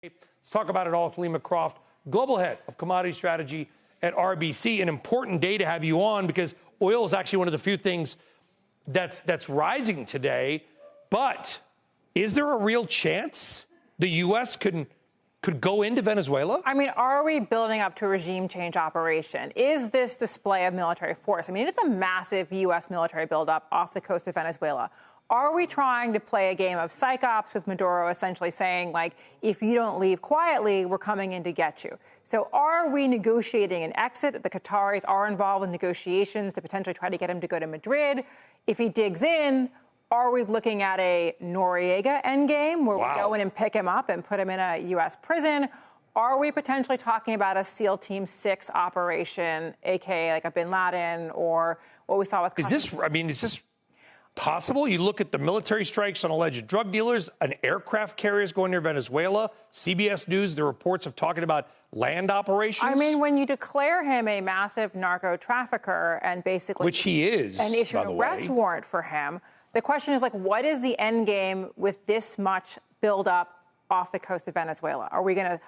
Let's talk about it all with Helima Croft, Global Head of Commodity Strategy at RBC. An important day to have you on because oil is actually one of the few things that's rising today. But is there a real chance the U.S. could go into Venezuela? I mean, are we building up to a regime change operation? Is this display of military force? I mean, it's a massive U.S. military buildup off the coast of Venezuela. Are we trying to play a game of psych ops with Maduro essentially saying, like, if you don't leave quietly, we're coming in to get you? So are we negotiating an exit? The Qataris are involved in negotiations to potentially try to get him to go to Madrid. If he digs in, are we looking at a Noriega endgame where we go in and pick him up and put him in a U.S. prison? Are we potentially talking about a SEAL Team 6 operation, a.k.a. like a bin Laden or what we saw with... Is this possible? You look at the military strikes on alleged drug dealers, an aircraft carrier is going near Venezuela. CBS News, the reports of talking about land operations. I mean, when you declare him a massive narco trafficker and basically... Which he is, and issue an arrest warrant for him, the question is, like, what is the end game with this much buildup off the coast of Venezuela? Are we gonna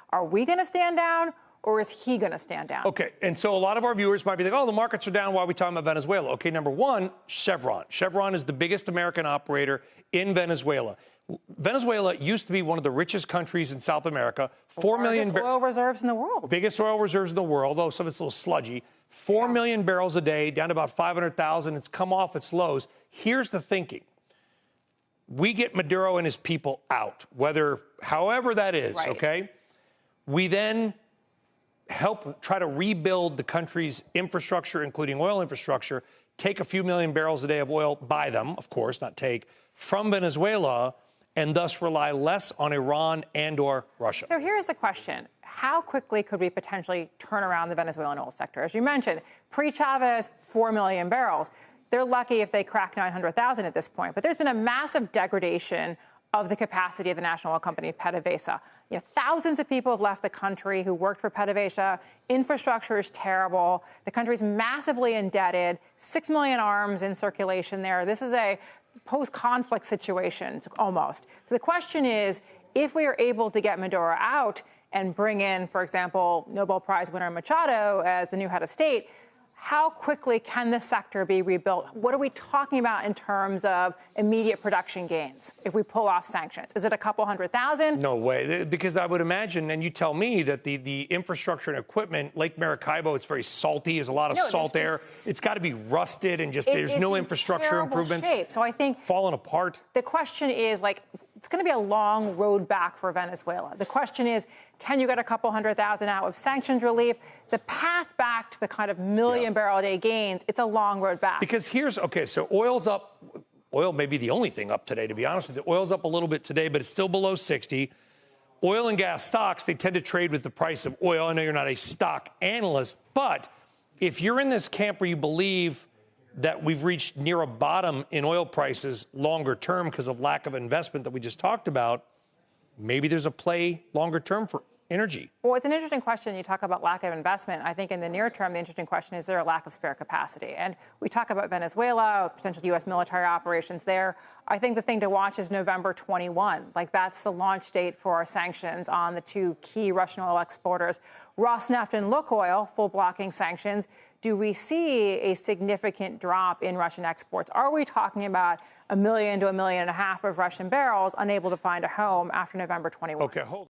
stand down, or is he going to stand down? Okay, and so a lot of our viewers might be like, oh, the markets are down. Why are we talking about Venezuela? Okay, number one, Chevron. Chevron is the biggest American operator in Venezuela. Venezuela used to be one of the richest countries in South America. 4 million oil reserves in the world. Biggest oil reserves in the world, though some of it's a little sludgy. 4 million barrels a day, down to about 500,000. It's come off its lows. Here's the thinking. We get Maduro and his people out, however that is, okay? We then help try to rebuild the country's infrastructure, including oil infrastructure, take a few million barrels a day of oil, buy them, of course, not take, from Venezuela, and thus rely less on Iran and or Russia. So here's the question. How quickly could we potentially turn around the Venezuelan oil sector? As you mentioned, pre-Chavez, 4 million barrels. They're lucky if they crack 900,000 at this point. But there's been a massive degradation of the capacity of the national oil company, PDVSA. You know, thousands of people have left the country who worked for PDVSA. Infrastructure is terrible. The country's massively indebted. 6 million arms in circulation there. This is a post-conflict situation, almost. So the question is, if we are able to get Maduro out and bring in, for example, Nobel Prize winner Machado as the new head of state, how quickly can this sector be rebuilt? What are we talking about in terms of immediate production gains if we pull off sanctions? Is it a couple 100,000? No way, because I would imagine, and you tell me, that the infrastructure and equipment, Lake Maracaibo, it's very salty. There's a lot of salt there. It's got to be rusted and just there's no infrastructure improvements. Shape. So I think falling apart. The question is, like, it's going to be a long road back for Venezuela. The question is, can you get a couple 100,000 out of sanctions relief? The path back to the kind of million barrel a day gains, it's a long road back. Because so oil's up. Oil may be the only thing up today, to be honest with you. Oil's up a little bit today, but it's still below 60. Oil and gas stocks, they tend to trade with the price of oil. I know you're not a stock analyst, but if you're in this camp where you believe that we've reached near a bottom in oil prices longer term because of lack of investment that we just talked about, maybe there's a play longer term for energy. Well, it's an interesting question. You talk about lack of investment. I think in the near term, the interesting question is there a lack of spare capacity? And we talk about Venezuela, potential U.S. military operations there. I think the thing to watch is November 21. Like, that's the launch date for our sanctions on the two key Russian oil exporters, Rosneft and Lukoil, full blocking sanctions. Do we see a significant drop in Russian exports? Are we talking about 1 million to 1.5 million of Russian barrels unable to find a home after November 21? Okay, hold on.